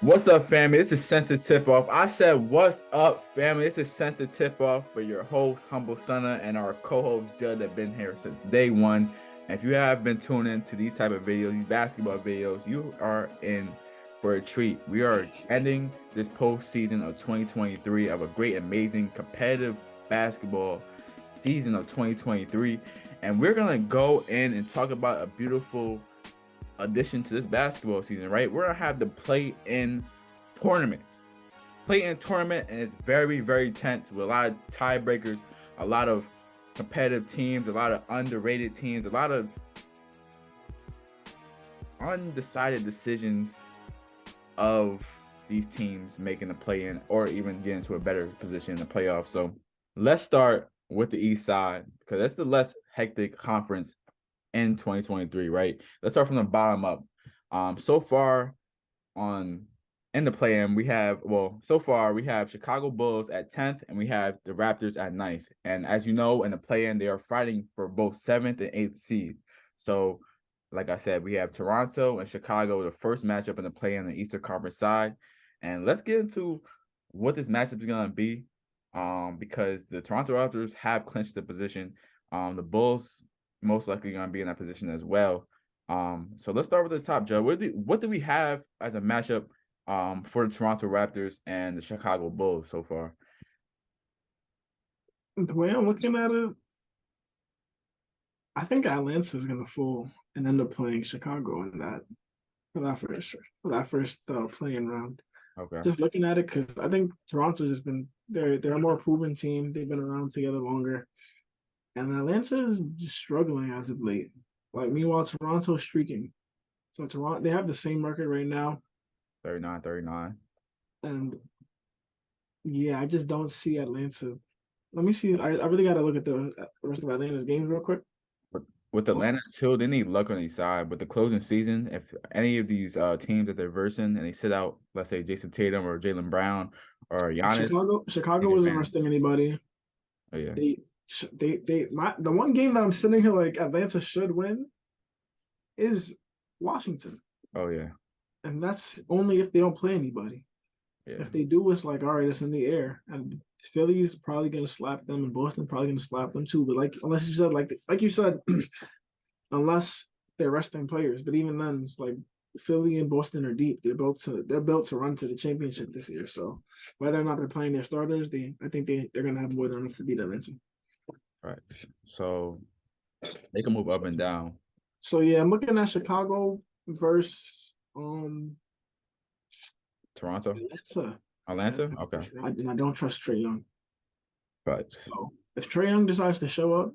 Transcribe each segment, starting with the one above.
What's up, family? This is Sensitive Tip Off. I said, what's up, family? This is Sensitive Tip Off for your host, Humble Stunner, and our co-host, Judd, that been here since day one. And if you have been tuning into these type of videos, these basketball videos, you are in for a treat. We are ending this postseason of 2023 of a great, amazing, competitive basketball season of 2023. And we're going to go in and talk about a beautiful addition to this basketball season, right? We're gonna have the play-in tournament. Play-in tournament, and it's very, very tense with a lot of tiebreakers, a lot of competitive teams, a lot of underrated teams, a lot of undecided decisions of these teams making the play-in or even getting to a better position in the playoffs. So let's start with the East side because that's the less hectic conference in 2023, right? Let's start from the bottom up. So far in the play-in, we have Chicago Bulls at 10th and we have the Raptors at 9th. And as you know, in the play-in, they are fighting for both 7th and 8th seed. So, like I said, we have Toronto and Chicago, the first matchup in the play-in on the Eastern Conference side. And let's get into what this matchup is going to be because the Toronto Raptors have clinched the position. The Bulls most likely going to be in that position as well. So let's start with the top, Joe. What do we have as a matchup for the Toronto Raptors and the Chicago Bulls so far? The way I'm looking at it, I think Atlanta is going to fall and end up playing Chicago in that for that first playing round. Okay. Just looking at it, because I think Toronto has been they're a more proven team. They've been around together longer. And Atlanta is just struggling as of late. Like, meanwhile, Toronto's streaking. So Toronto, they have the same record right now. 39-39. And yeah, I just don't see Atlanta. Let me see. I really got to look at the rest of Atlanta's games real quick. With Atlanta too, they need luck on their side. But the closing season, if any of these teams that they're versing and they sit out, let's say Jason Tatum or Jaylen Brown or Giannis, Chicago wasn't resting anybody. Oh yeah. The one game that I'm sitting here like Atlanta should win is Washington. Oh yeah. And that's only if they don't play anybody. Yeah. If they do, it's like, all right, it's in the air. And Philly's probably gonna slap them and Boston probably gonna slap them too. But unless you said, unless they're resting players. But even then, it's like Philly and Boston are deep. They're built to run to the championship this year. So whether or not they're playing their starters, I think they're gonna have more than enough to beat Atlanta. Right. So they can move up and down. So yeah, I'm looking at Chicago versus Toronto. Atlanta? Okay. And I don't trust Trae Young. Right. So if Trae Young decides to show up,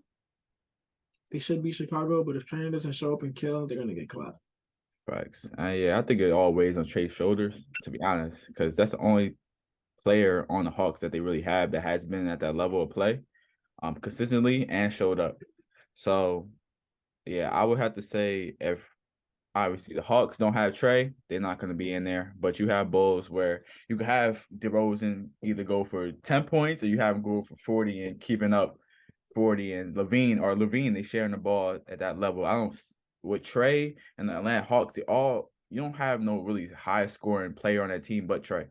they should beat Chicago. But if Trae Young doesn't show up and kill, they're gonna get clapped. Facts. Yeah, I think it all weighs on Trae's shoulders, to be honest, because that's the only player on the Hawks that they really have that has been at that level of play consistently and showed up. So, yeah, I would have to say if obviously the Hawks don't have Trae, they're not going to be in there. But you have Bulls where you can have DeRozan either go for 10 points or you have him go for 40 and keeping up 40. And Levine, they sharing the ball at that level. With Trae and the Atlanta Hawks, you don't have no really high scoring player on that team but Trae.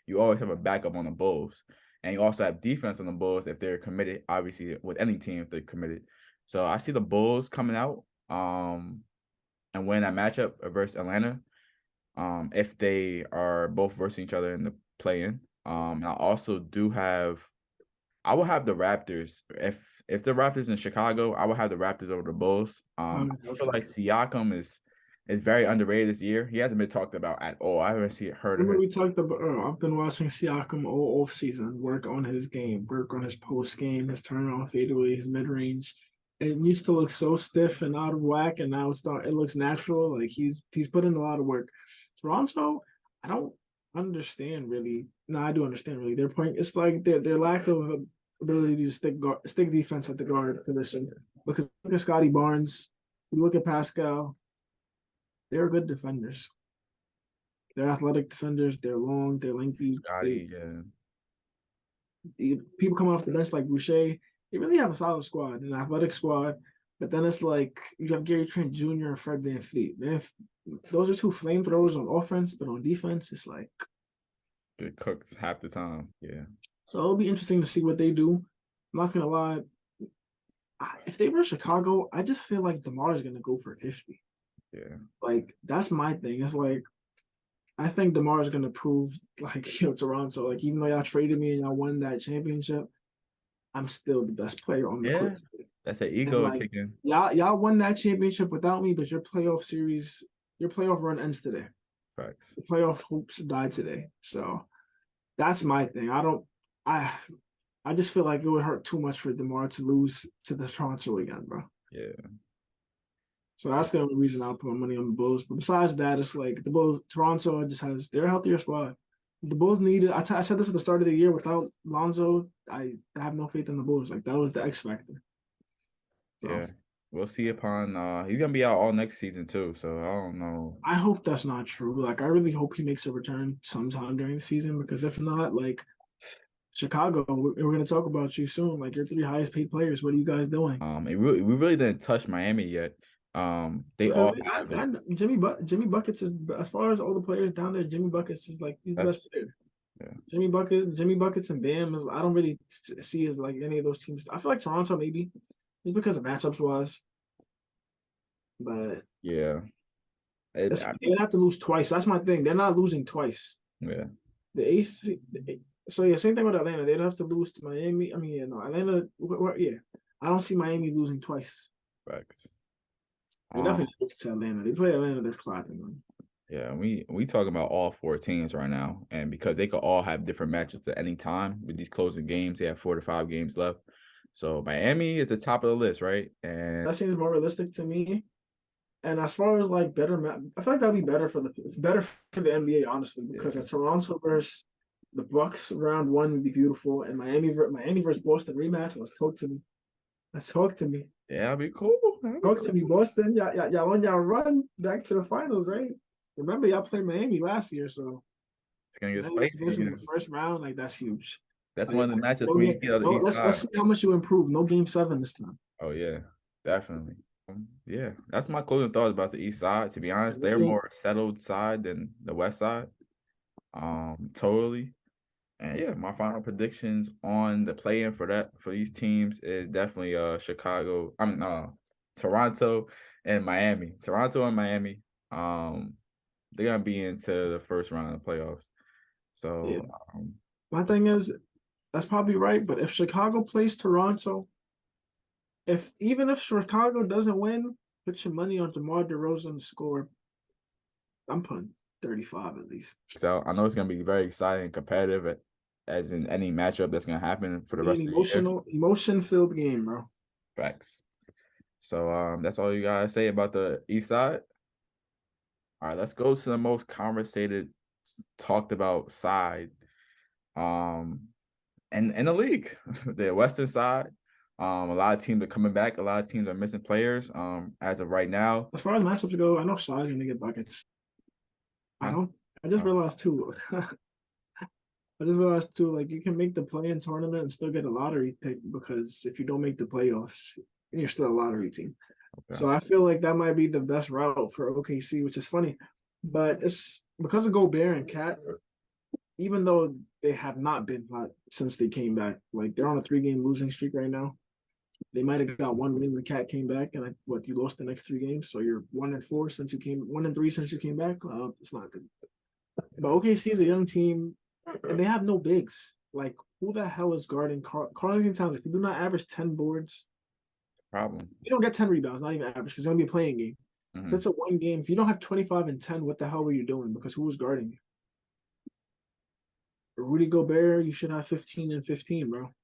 You always have a backup on the Bulls. And you also have defense on the Bulls if they're committed, obviously, with any team if they're committed. So I see the Bulls coming out and win that matchup versus Atlanta if they are both versus each other in the play-in. I also I will have the Raptors. If the Raptors in Chicago, I will have the Raptors over the Bulls. I feel like Siakam is very underrated this year. He hasn't been talked about at all. I haven't heard of it. We talked about. I've been watching Siakam all off season. Work on his game. Work on his post game. His turnaround fadeaway. His mid range. It used to look so stiff and out of whack, and now it looks natural. Like he's put in a lot of work. Toronto, I don't understand really. No, I do understand really. Their point. It's like their lack of ability to stick defense at the guard position. Because look at Scotty Barnes. You look at Pascal. They're good defenders. They're athletic defenders. They're long. They're lengthy. Scotty, People coming off the bench like Boucher, they really have a solid squad, an athletic squad. But then it's like you have Gary Trent Jr. and Fred VanVleet. those are two flamethrowers on offense, but on defense, it's like Get cooked half the time. Yeah. so. It'll be interesting to see what they do. I'm not gonna lie. If they were Chicago, I just feel like DeMar is gonna go for 50. Yeah. Like that's my thing. It's like I think DeMar is gonna prove like Toronto. Like even though y'all traded me and y'all won that championship, I'm still the best player on the Yeah. court. That's an And ego like kicking. y'all won that championship without me, but your playoff run ends today. Facts. The playoff hopes die today. So that's my thing. I just feel like it would hurt too much for DeMar to lose to the Toronto again, bro. Yeah. So that's the only reason I'll put my money on the Bulls. But besides that, it's like the Bulls, Toronto just has they're a healthier squad. The Bulls needed. I said this at the start of the year. Without Lonzo, I have no faith in the Bulls. Like that was the X factor. So Yeah. We'll see upon he's gonna be out all next season too, so I don't know. I hope that's not true. Like I really hope he makes a return sometime during the season because if not, like Chicago, we're gonna talk about you soon. Like your three highest paid players. What are you guys doing? We really didn't touch Miami yet. They Because all have it. Jimmy Buckets is as far as all the players down there. Jimmy Buckets is like he's the best That's player. yeah. Jimmy Buckets, and Bam is. I don't really see as like any of those teams. I feel like Toronto maybe just because of matchups wise, but Yeah. It, they'd have to lose twice. That's my thing. They're not losing twice. yeah. So yeah, same thing with Atlanta. They'd have to lose to Miami. I mean, yeah, no, Atlanta. Yeah, I don't see Miami losing twice. Facts. They definitely lose to Atlanta. They play Atlanta. They're clapping them. Yeah, we talking about all four teams right now, and because they could all have different matchups at any time with these closing games, they have 4 to 5 games left. So Miami is the top of the list, right? And That seems more realistic to me. And as far as like better, I feel like that'd be better for the NBA, honestly, because yeah, a Toronto versus the Bucks round one would be beautiful, and Miami versus Boston rematch. Let's talk to me. Let's talk to me. yeah, that'd be cool. That'd be Talk to me, cool. Boston. Y'all on y'all run back to the finals, right? Remember, y'all played Miami last year, so It's gonna get now you get to face them in spicy. the first round. Like that's huge. That's Like, one of the matchups no, we need to get on the East let's side. see how much you improve. No game 7 this time. Oh yeah, definitely. Yeah, that's my closing thoughts about the East side. To be honest, they're Really, more settled side than the West side. Totally. And yeah, my final predictions on the play-in for these teams is definitely Chicago. Toronto and Miami. Toronto and Miami. They're gonna be into the first round of the playoffs. yeah. So My thing is, that's probably right. But if Chicago plays Toronto, even if Chicago doesn't win, put your money on DeMar DeRozan to score. I'm putting 35 at least. so I know it's gonna be very exciting and competitive as in any matchup that's gonna happen for the Be an rest of the year. emotion-filled game, bro. Facts. So that's all you gotta say about the East side. All right, let's go to the most conversated, talked about side. And in the league, the Western side. A lot of teams are coming back. A lot of teams are missing players. As of right now. As far as matchups go, I know Shai's gonna get buckets. I Huh? don't. I just Oh, realized too. Like you can make the play-in tournament and still get a lottery pick because if you don't make the playoffs, you're still a lottery team. okay. So I feel like that might be the best route for OKC, which is funny. But it's because of Gobert and Cat, even though they have not been hot since they came back. Like they're on a 3-game losing streak right now. They might have got one win when Cat came back, and you lost the next 3 games, so you're 1-4 since you came 1-3 since you came back. It's not good. But OKC is a young team, and they have no bigs. Like who the hell is guarding Carl-Anthony Towns? If you do not average 10 boards, Problem. you don't get 10 rebounds, not even average, because it's gonna be a playing game. If it's a 1 game, if you don't have 25 and 10, what the hell were you doing? Because who was guarding you? Rudy Gobert, you should have 15 and 15, bro.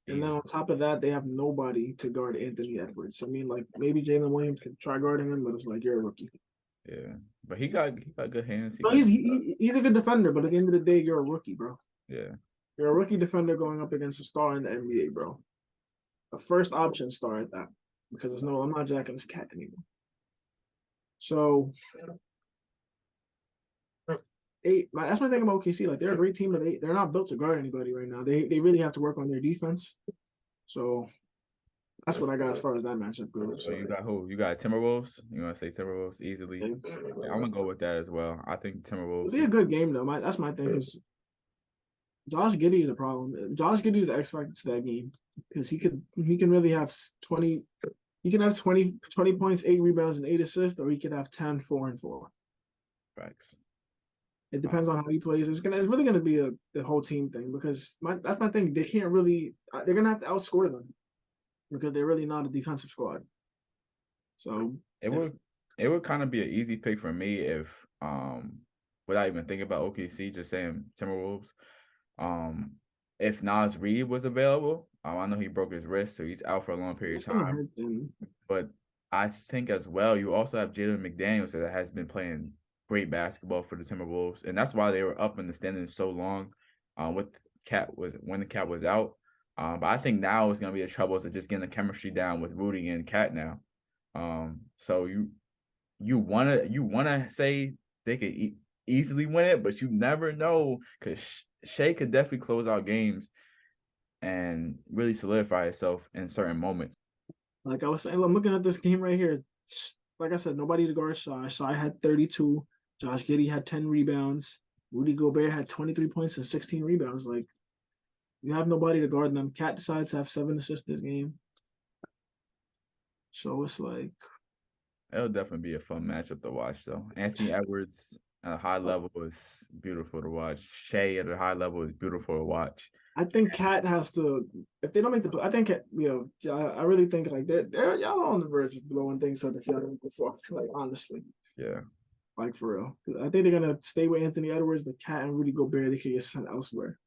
And then Easy. on top of that, they have nobody to guard Anthony Edwards. I mean, like maybe Jalen Williams could try guarding him, but it's like you're a rookie. Yeah, but he got good hands. He No, got he's a good defender, but at the end of the day, you're a rookie, bro. yeah. You're a rookie defender going up against a star in the NBA, bro. A first option star at that. Because there's no, I'm not jacking this Cat anymore. So that's my thing about OKC. Like they're a great team, but they're not built to guard anybody right now. They really have to work on their defense. So That's what I got as far as that matchup goes. So you got who? You got Timberwolves. You want to say Timberwolves easily? Yeah, I'm gonna go with that as well. I think It'll Timberwolves be is a good game though. That's my thing because Josh Giddey is a problem. Josh Giddey is the X factor to that game because he can really have 20. He can have 20 points, 8 rebounds, and 8 assists, or he could have 10, 4, and 4. facts. It depends on how he plays. It's really gonna be the whole team thing because that's my thing. They can't really. They're gonna have to outscore them because they're really not a defensive squad. So it would kind of be an easy pick for me if without even thinking about OKC, just saying Timberwolves. If Nas Reed was available, I know he broke his wrist, so he's out for a long period it's of gonna time. hurt them. But I think as well, you also have Jalen McDaniels that has been playing great basketball for the Timberwolves, and that's why they were up in the standings so long. With when the Cat was out. But I think now is going to be the troubles of just getting the chemistry down with Rudy and Cat now. So you wanna say they could easily win it, but you never know because Shea could definitely close out games and really solidify itself in certain moments. Like I was saying, I'm looking at this game right here. Like I said, nobody to guard Shy. Shy had 32. Josh Giddey had 10 rebounds. Rudy Gobert had 23 points and 16 rebounds. Like you have nobody to guard them. Cat decides to have 7 assists this game. So it's like It'll definitely be a fun matchup to watch, though. Anthony Edwards at a high level is beautiful to watch. Shea at a high level is beautiful to watch. I think Cat has to. If they don't make the, I think I really think like they're y'all are on the verge of blowing things up if y'all don't before. Like honestly, Yeah. like for real. I think they're gonna stay with Anthony Edwards, but Cat and Rudy Gobert they could get sent elsewhere.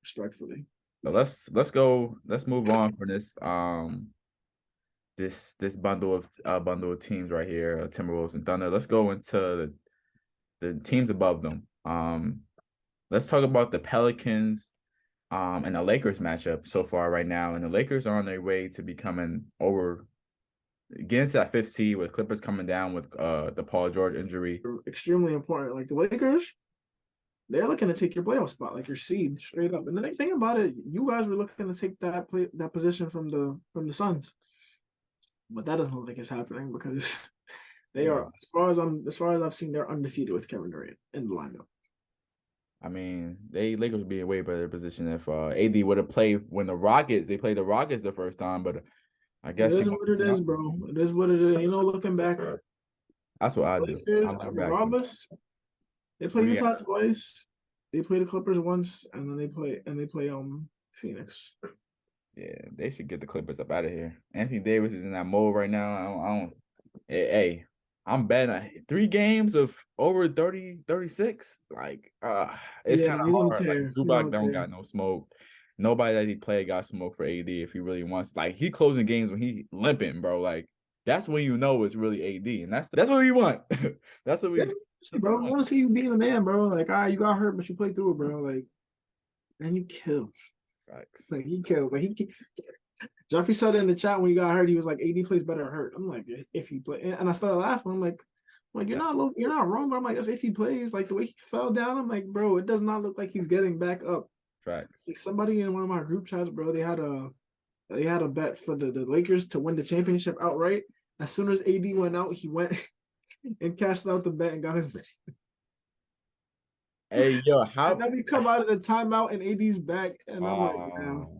Respectfully. So let's go. Let's move on from this bundle of teams right here, Timberwolves and Thunder. Let's go into the teams above them. Let's talk about the Pelicans and the Lakers matchup so far right now. And the Lakers are on their way to becoming getting to that 5th seed with Clippers coming down with the Paul George injury. Extremely important. Like the Lakers, they're looking to take your playoff spot, like your seed, straight up. And the thing about it, you guys were looking to take that position from the Suns, but that doesn't look like it's happening because they are, as far as I've seen, they're undefeated with Kevin Durant in the lineup. I mean, Lakers would be in a way better position if AD would have played when they played the Rockets the first time, but I guess It is what it is, bro. It is what it is. You know, looking back, that's what I do. Lakers, regardless, they play Utah twice. They play the Clippers once, and then they play Phoenix. Yeah, they should get the Clippers up out of here. Anthony Davis is in that mode right now. I don't. Hey, I'm betting 3 games of over 30, 36. Like, it's kind of hard. Like Zubac don't got no smoke. Nobody that he played got smoke for AD if he really wants. Like, he closing games when he limping, bro. Like, that's when you know it's really AD, and that's what we want. That's what we. See, bro, I want to see you being a man, bro. Like, all right, you got hurt, but you played through it, bro. Like, and you killed. Facts. Like he killed. Like Jeffrey said in the chat when he got hurt, he was like, "AD plays better hurt." I'm like, if he play, and I started laughing. I'm like you're not wrong, but I'm like, that's if he plays. Like the way he fell down, I'm like, bro, it does not look like he's getting back up. Facts. Like somebody in one of my group chats, bro, they had a bet for the Lakers to win the championship outright. As soon as AD went out, he went and cashed out the bet and got his bet. Hey, yo, how? And then we come out of the timeout and AD's back, and I'm like, wow.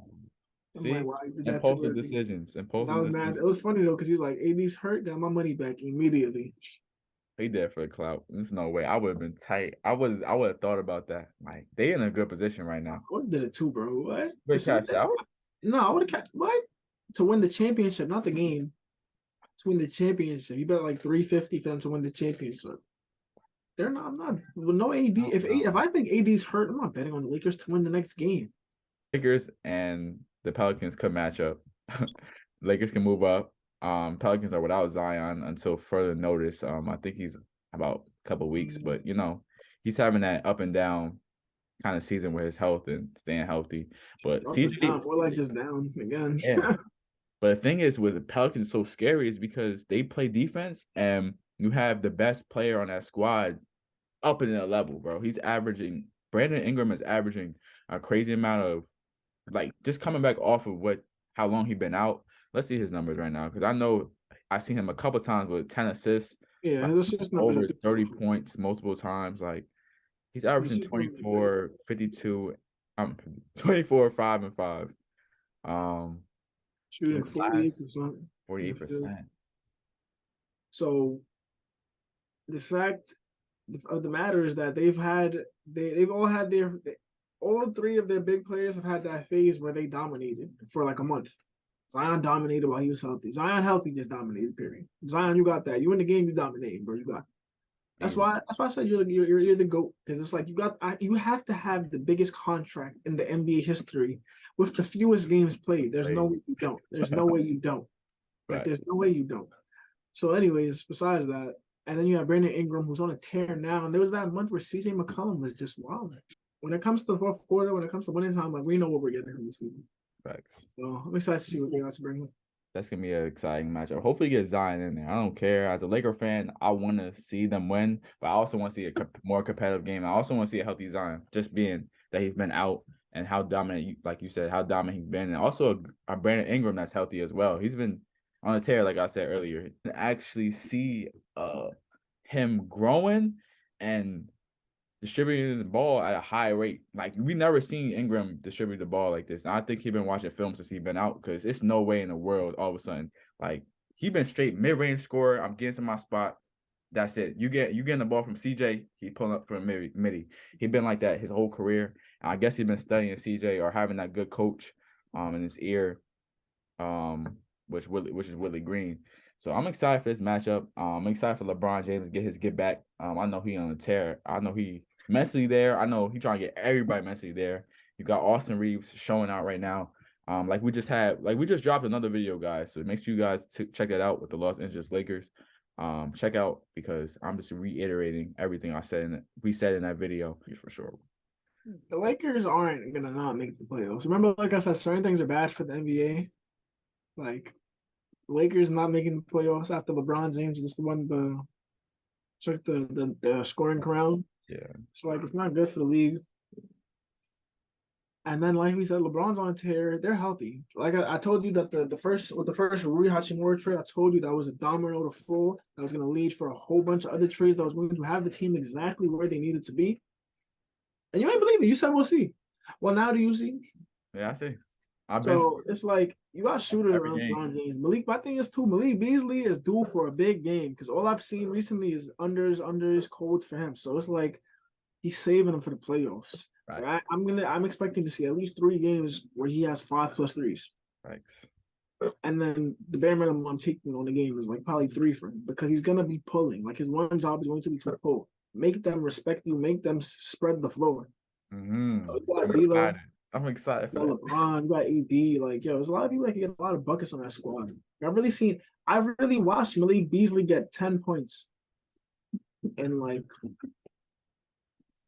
See, I'm like, wow, did that impulsive decisions. Impulsive decisions. It was funny though, because he's like, AD's hurt, got my money back immediately. He did for the clout. There's no way. I would have been tight. I would have thought about that. Like, they in a good position right now. I would have did it too, bro. What? Out? No, I would have what? To win the championship, not the game. To win the championship. You bet like 350 for them to win the championship. They're not. I'm not. With no AD. If I think AD's hurt, I'm not betting on the Lakers to win the next game. Lakers and the Pelicans could match up. Lakers can move up. Pelicans are without Zion until further notice. I think he's about a couple of weeks, but he's having that up and down kind of season with his health and staying healthy. But CJ, we're like just down again. Yeah. But the thing is, with the Pelicans, so scary is because they play defense, and you have the best player on that squad up in that level, bro. Brandon Ingram is averaging a crazy amount of, like, just coming back off of what how long he been out. Let's see his numbers right now because I know I seen him a couple times with 10 assists, Yeah, like his assist numbers are over through the 30 roof. points multiple times. Like he's His averaging assist numbers are great. 24, 52, 24, 5 and 5. Um, Shooting with last 48% from the field. 48%. So the fact of the matter is that they've all had all three of their big players have had that phase where they dominated for like a month. Zion dominated while he was healthy. Zion healthy just dominated. Period. Zion, you got that. You in the game, you dominate, bro. You got. That's why I said you're the GOAT, because it's like you have to have the biggest contract in the NBA history with the fewest games played. There's no way you don't. There's no way you don't. Like Right. there's no way you don't. So, anyways, besides that, and then you have Brandon Ingram who's on a tear now, and there was that month where CJ McCollum was just wild. When it comes to the fourth quarter, when it comes to winning time, like we know what we're getting from these people. Facts. So I'm excited to see what they got to bring. That's gonna be an exciting matchup. Hopefully, get Zion in there. I don't care. As a Laker fan, I want to see them win, but I also want to see a more competitive game. I also want to see a healthy Zion, just being that he's been out and how dominant, like you said, how dominant he's been, and also a Brandon Ingram that's healthy as well. He's been on a tear, like I said earlier. To actually see him growing and distributing the ball at a high rate. Like we never seen Ingram distribute the ball like this. And I think he's been watching film since he's been out because it's no way in the world all of a sudden like he been straight mid-range scorer. I'm getting to my spot. That's it. You getting the ball from CJ. He pulling up from midi. He been like that his whole career. And I guess he's been studying CJ or having that good coach in his ear, which is Willie Green. So I'm excited for this matchup. I'm excited for LeBron James to get his get back. I know he on a tear. I know he mentally there. I know he trying to get everybody mentally there. You got Austin Reeves showing out right now. Like we just dropped another video, guys. So make sure you guys check that out with the Los Angeles Lakers. Check out because I'm just reiterating everything we said in that video for sure. The Lakers aren't gonna not make the playoffs. Remember, like I said, certain things are bad for the NBA. Like Lakers not making the playoffs after LeBron James just won the scoring crown. Yeah. So like it's not good for the league. And then, like we said, LeBron's on tear. They're healthy. Like I told you that the first Rui Hachimura trade, I told you that was a domino to fall. That was going to lead for a whole bunch of other trades that was going to have the team exactly where they needed to be. And you ain't believe it. You said we'll see. Well, now do you see? Yeah, I see. It's like you got shooters around LeBron James. My thing is too. Malik Beasley is due for a big game because all I've seen recently is unders, colds for him. So it's like he's saving them for the playoffs. Right. I'm expecting to see at least 3 games where he has 5+ threes. Right. And then the bare minimum I'm taking on the game is like probably 3 for him because he's gonna be pulling. Like his one job is going to be to pull. Make them respect you. Make them spread the floor. Mm-hmm. I'm excited for that. LeBron, you got AD. Like there's a lot of people that can get a lot of buckets on that squad. I've really watched Malik Beasley get 10 points in like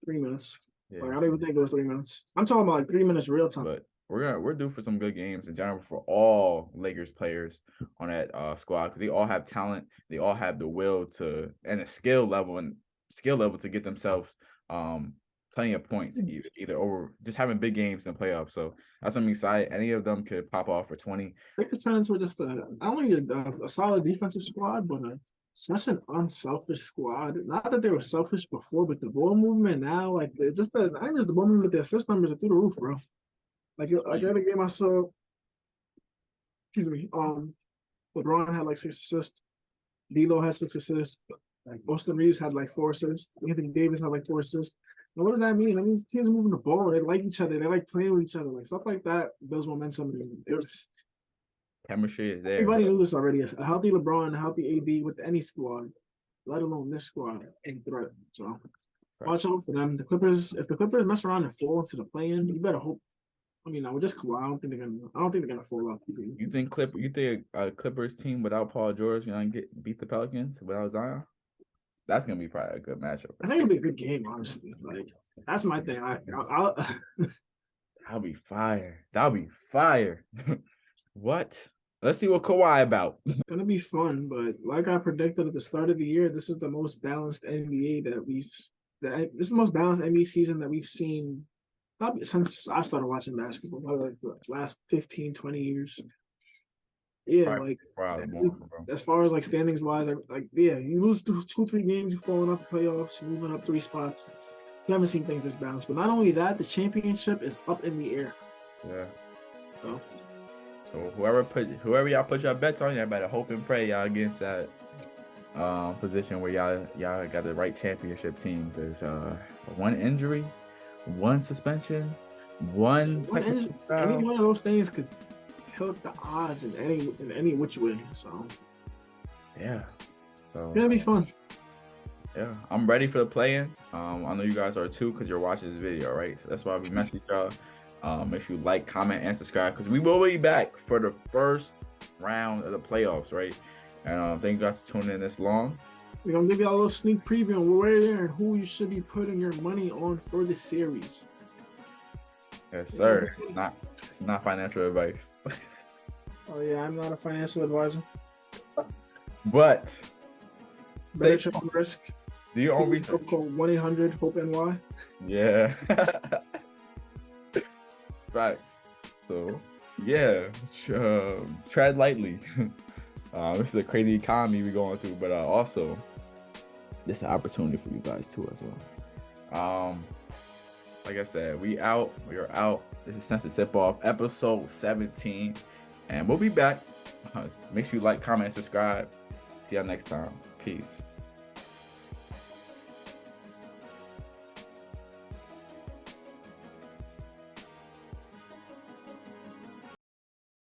3 minutes. Yeah. Like, I don't even think it was 3 minutes. I'm talking about like 3 minutes real time. But we're due for some good games in general for all Lakers players on that squad because they all have talent. They all have the will to and a skill level to get themselves plenty of points either over just having big games in the playoffs. So that's something exciting. Any of them could pop off for 20. Lakers turn into just not only a solid defensive squad, but such an unselfish squad. Not that they were selfish before, but the ball movement now, like not just the ball movement, the assist numbers are through the roof, bro. Like the other game I saw, excuse me, LeBron had like 6 assists, D'Lo had 6 assists, like Austin Reeves had like 4 assists, Anthony Davis had like 4 assists. Now, what does that mean? That means teams moving the ball. They like each other. They like playing with each other. Like stuff like that builds momentum. Chemistry is there. Everybody knew this already. A healthy LeBron, a healthy AD with any squad, let alone this squad, ain't threat. So watch out for them. If the Clippers mess around and fall into the play-in, you better hope. I mean, with just Kawhi, I don't think they're gonna fall off. You think a Clippers team without Paul George gonna beat the Pelicans without Zion? That's gonna be probably a good matchup. I think it'll be a good game, honestly. Like that's my thing. That'll be fire. That'll be fire. What? Let's see what Kawhi about. It's gonna be fun, but like I predicted at the start of the year, this is the most balanced NBA this is the most balanced NBA season that we've seen Since I started watching basketball, probably like the last 15, 20 years. Yeah, Probably like 4 hours more, bro. as far as like standings wise, like yeah, you lose two, 3 games, you falling off the playoffs, you're moving up 3 spots. You haven't seen things this balanced. But not only that, the championship is up in the air. Yeah. So So whoever y'all put your bets on, y'all better hope and pray y'all against that position where y'all got the right championship team. Because one injury, one suspension, one technical any foul. one of those things could tilt the odds in any which way. So Yeah. So it's gonna be fun. yeah, I'm ready for the play-in. I know you guys are too because you're watching this video, right? So that's why we mentioned y'all. Make sure you like, comment, and subscribe because we will be back for the first round of the playoffs, right? And thank you guys for tuning in this long. We're gonna give you a little sneak preview on where there and who you should be putting your money on for the series. Yes, sir. It's not financial advice. Oh yeah, I'm not a financial advisor. But Better check the risk. do your own research. Call 1-800-HOPE-NY. Yeah. Facts. So yeah, tread lightly. This is a crazy economy we're going through, but also this is an opportunity for you guys too as well. Like I said, we are out. This is Sense Tip Off, episode 17, and we'll be back. Make sure you like, comment, and subscribe. See y'all next time. Peace.